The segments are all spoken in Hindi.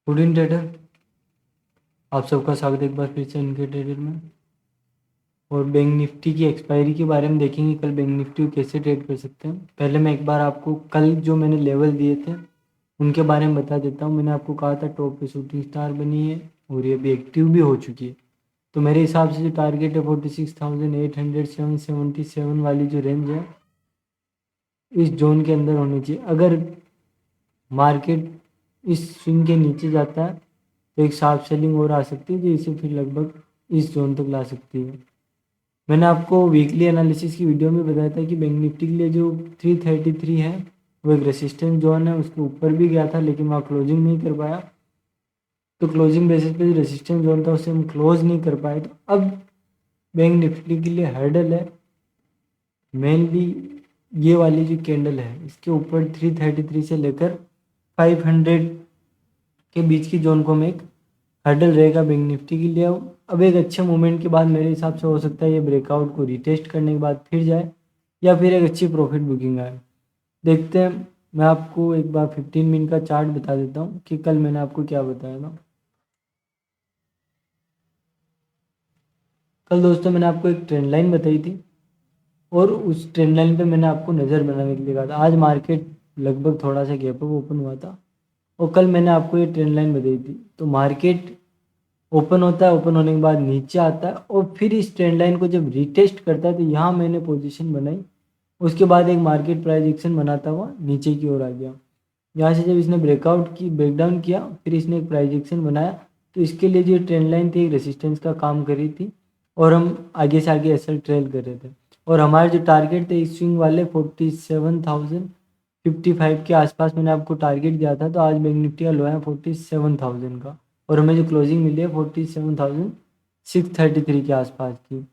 गुड इन ट्रेडर, आप सबका स्वागत है एक बार फिर से इनके ट्रेडर में। और बैंक निफ्टी की एक्सपायरी के बारे में देखेंगे, कल बैंक निफ्टी को कैसे ट्रेड कर सकते हैं। पहले मैं एक बार आपको कल जो मैंने लेवल दिए थे उनके बारे में बता देता हूँ। मैंने आपको कहा था टॉप पे शूटिंग स्टार बनी है और ये अभी एक्टिव भी हो चुकी है। तो मेरे हिसाब से जो टारगेट है 46,877 वाली जो रेंज है इस जोन के अंदर होनी चाहिए। अगर मार्केट इस स्विंग के नीचे जाता है तो एक शार्प सेलिंग और आ सकती है जो इसे फिर लगभग इस जोन तक ला सकती है। मैंने आपको वीकली एनालिसिस की वीडियो में बताया था कि बैंक निफ्टी के लिए जो 333 है वो एक रेसिस्टेंस जोन है, उसके ऊपर भी गया था लेकिन वहाँ क्लोजिंग नहीं कर पाया। तो क्लोजिंग बेसिस पे जो रेसिस्टेंस जोन था उसे हम क्लोज नहीं कर पाए। तो अब बैंक निफ्टी के लिए हर्डल है मेनली ये वाली जो कैंडल है इसके ऊपर 333 से लेकर 500 के बीच की जोन को हम एक हर्डल रहेगा बैंक निफ्टी के लिए। अब एक अच्छे मूवमेंट के बाद मेरे हिसाब से हो सकता है ये ब्रेकआउट को रिटेस्ट करने के बाद फिर जाए या फिर एक अच्छी प्रॉफिट बुकिंग आए। देखते हैं। मैं आपको एक बार 15 मिनट का चार्ट बता देता हूँ कि कल मैंने आपको क्या बताया था। कल दोस्तों मैंने आपको एक ट्रेंड लाइन बताई थी और उस ट्रेंड लाइन पे मैंने आपको नज़र बनाने के लिए कहा था। आज मार्केट लगभग थोड़ा सा गैप अप ओपन हुआ था और कल मैंने आपको ये ट्रेंड लाइन बताई थी। तो मार्केट ओपन होता है, ओपन होने के बाद नीचे आता है और फिर इस ट्रेंड लाइन को जब रिटेस्ट करता है तो यहाँ मैंने पोजीशन बनाई। उसके बाद एक मार्केट प्राइस एक्शन बनाता हुआ नीचे की ओर आ गया। यहाँ से जब इसने ब्रेकडाउन किया फिर इसने एक प्राइस एक्शन बनाया। तो इसके लिए जो ट्रेंड लाइन थी एक रेसिस्टेंस का काम कर रही थी और हम आगे से आगे एसएल ट्रेल कर रहे थे। और हमारे जो टारगेट थे इस स्विंग वाले 47,055 के आसपास मैंने आपको टारगेट दिया था। तो आज बैंक निफ्टी का लो है 47,000 का और हमें जो क्लोजिंग मिली है 47,633 के आसपास की।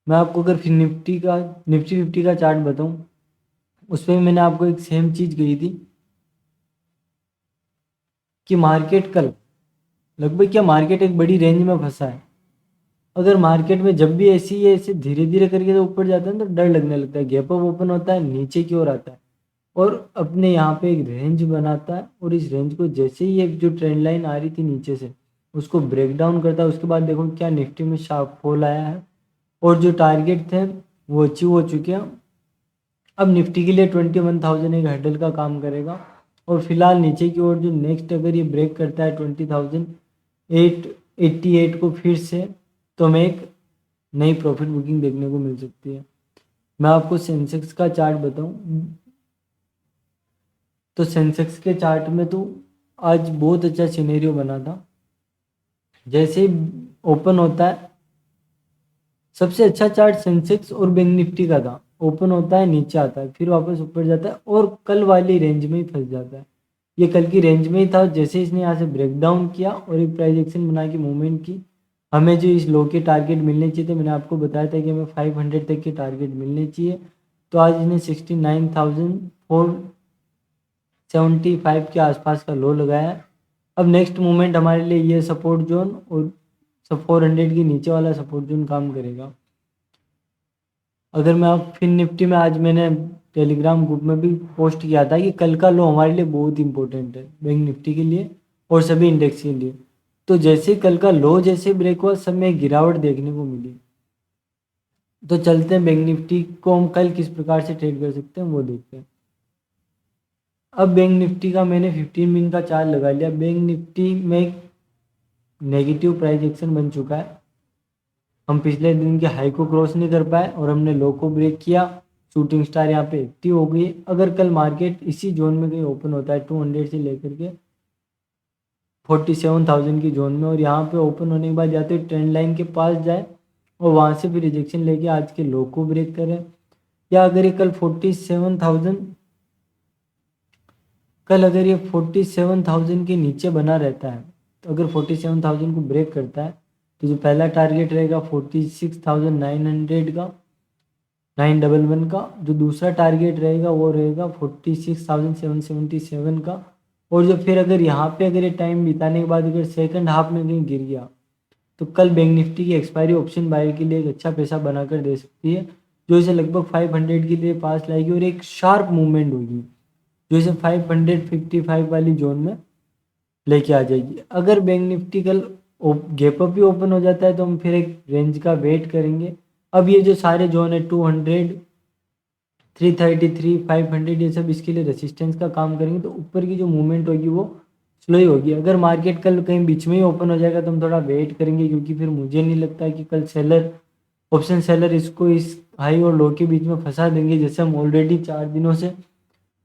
मैं आपको अगर फिर निफ्टी 50 का चार्ट बताऊं उस पर मैंने आपको एक सेम चीज़ कही थी कि मार्केट कल लगभग क्या मार्केट एक बड़ी रेंज में फंसा है। अगर मार्केट में जब भी ऐसे धीरे धीरे करके तो ऊपर जाता है तो डर लगने लगता है। गैप अप ओपन होता है नीचे की ओर आता है और अपने यहाँ पे एक रेंज बनाता है और इस रेंज को जैसे ही एक जो ट्रेंड लाइन आ रही थी नीचे से उसको ब्रेक डाउन करता है। उसके बाद देखो क्या निफ्टी में शार्प फॉल आया है और जो टारगेट थे वो अचीव हो चुके हैं। अब निफ्टी के लिए 21,000 एक हर्डल का काम करेगा और फिलहाल नीचे की ओर जो नेक्स्ट अगर ये ब्रेक करता है 20,888 को फिर से तो हमें एक नई प्रॉफिट बुकिंग देखने को मिल सकती है। मैं आपको सेंसेक्स का चार्ट बताऊं तो सेंसेक्स के चार्ट में तो आज बहुत अच्छा सिनेरियो बना था। जैसे ही ओपन होता है सबसे अच्छा चार्ट सेंसेक्स और बैंक निफ्टी का था। ओपन होता है नीचे आता है फिर वापस ऊपर जाता है और कल वाली रेंज में ही फंस जाता है। ये कल की रेंज में ही था। जैसे इसने यहाँ से ब्रेक डाउन किया और एक प्राइस एक्शन बना के मूवमेंट की हमें जो इस लो के टारगेट मिलने चाहिए थे। मैंने आपको बताया था कि हमें 500 तक के टारगेट मिलने चाहिए। तो आज इसने 69,475 के आसपास का लो लगाया है। अब नेक्स्ट मूवमेंट हमारे लिए ये सपोर्ट जोन और सब 400 के नीचे वाला सपोर्ट जोन काम करेगा। अगर मैं अब फिन निफ्टी में आज मैंने टेलीग्राम ग्रुप में भी पोस्ट किया था कि कल का लो हमारे लिए बहुत इंपॉर्टेंट है बैंक निफ्टी के लिए और सभी इंडेक्स के लिए। तो जैसे कल का लो जैसे ब्रेक हुआ सब में गिरावट देखने को मिली। तो चलते हैं बैंक निफ्टी को हम कल किस प्रकार से ट्रेड कर सकते हैं वो देखते हैं। अब बैंक निफ्टी का मैंने 15 मिनट का चार्ट लगा लिया। बैंक निफ्टी में नेगेटिव प्राइस एक्शन बन चुका है। हम पिछले दिन के हाई को क्रॉस नहीं कर पाए और हमने लो को ब्रेक किया। शूटिंग स्टार यहाँ पे एक्टिव हो गई। अगर कल मार्केट इसी जोन में कहीं ओपन होता है 200 से लेकर के 47,000 की जोन में और यहाँ पे ओपन होने के बाद या तो ट्रेंड लाइन के पास जाए और वहाँ से भी रिजेक्शन लेके आज के लो को ब्रेक करें, या अगर ये कल 47,000 कल अगर ये 47,000 के नीचे बना रहता है तो अगर 47,000 को ब्रेक करता है तो जो पहला टारगेट रहेगा 46,900 का 911 का, जो दूसरा टारगेट रहेगा वो रहेगा 46,777 का। और जो फिर अगर यहाँ पे अगर ये टाइम बिताने के बाद अगर सेकंड हाफ में कहीं गिर गया तो कल बैंक निफ्टी की एक्सपायरी ऑप्शन बायर के लिए एक अच्छा पैसा बनाकर दे सकती है जो इसे लगभग 500 के लिए पास लाएगी और एक शार्प मूवमेंट होगी जो इसे 555 वाली जोन में लेके आ जाएगी। अगर बैंक निफ्टी कल गैप अप भी ओपन हो जाता है तो हम फिर एक रेंज का वेट करेंगे। अब ये जो सारे जोन है 200, 333, 500, ये सब इसके लिए रेसिस्टेंस का काम करेंगे, तो ऊपर की जो मूवमेंट होगी वो स्लो ही होगी। अगर मार्केट कल कहीं बीच में ही ओपन हो जाएगा तो हम थोड़ा वेट करेंगे, क्योंकि फिर मुझे नहीं लगता कि कल सेलर, ऑप्शन सेलर इसको इस हाई और लो के बीच में फंसा देंगे। जैसे हम ऑलरेडी 4 दिनों से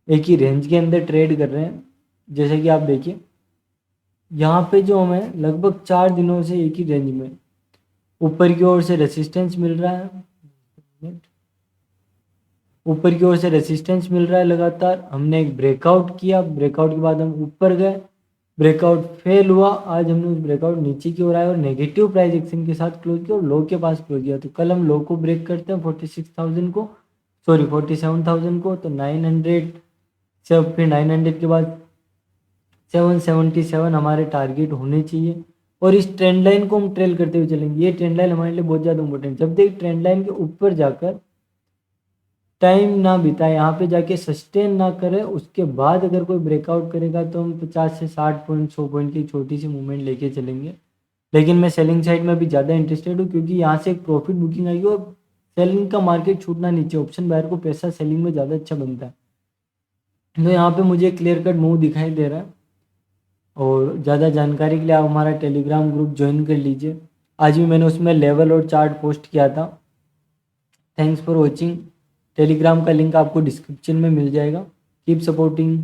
एक ही रेंज के अंदर ट्रेड कर रहे हैं। जैसे कि आप देखिए यहाँ पे जो हमें लगभग 4 दिनों से एक ही रेंज में ऊपर की ओर से रेसिस्टेंस मिल रहा है, ऊपर की ओर से रेसिस्टेंस मिल रहा है लगातार। हमने एक ब्रेकआउट किया, ब्रेकआउट के बाद हम ऊपर गए, ब्रेकआउट फेल हुआ, आज हमने उस ब्रेकआउट नीचे की ओर आया और नेगेटिव प्राइस एक्शन के साथ क्लोज किया और लो के पास क्लोज किया। तो कल हम लो को ब्रेक करते हैं 46,000 को, सॉरी 47,000 को, तो 900 से फिर 900 के बाद 777 हमारे टारगेट होने चाहिए। और इस ट्रेंड लाइन को हम ट्रेल करते हुए चलेंगे। ये ट्रेंड लाइन हमारे लिए बहुत ज़्यादा इंपॉर्टेंट है। जब तक ट्रेंड लाइन के ऊपर जाकर टाइम ना बिताए, यहाँ पे जाके सस्टेन ना करे, उसके बाद अगर कोई ब्रेकआउट करेगा तो हम 50 से 60 पॉइंट 100 पॉइंट की छोटी सी मूवमेंट लेके चलेंगे। लेकिन मैं सेलिंग साइड में भी ज़्यादा इंटरेस्टेड हूँ, क्योंकि यहाँ से एक प्रॉफिट बुकिंग आएगी और सेलिंग का मार्केट छूटना नीचे, ऑप्शन बायर को पैसा सेलिंग में ज़्यादा अच्छा बनता है। तो यहाँ पे मुझे क्लियर कट मूव दिखाई दे रहा है। और ज़्यादा जानकारी के लिए आप हमारा टेलीग्राम ग्रुप ज्वाइन कर लीजिए। आज भी मैंने उसमें लेवल और चार्ट पोस्ट किया था। Thanks for watching. टेलीग्राम का लिंक आपको डिस्क्रिप्शन में मिल जाएगा। Keep supporting.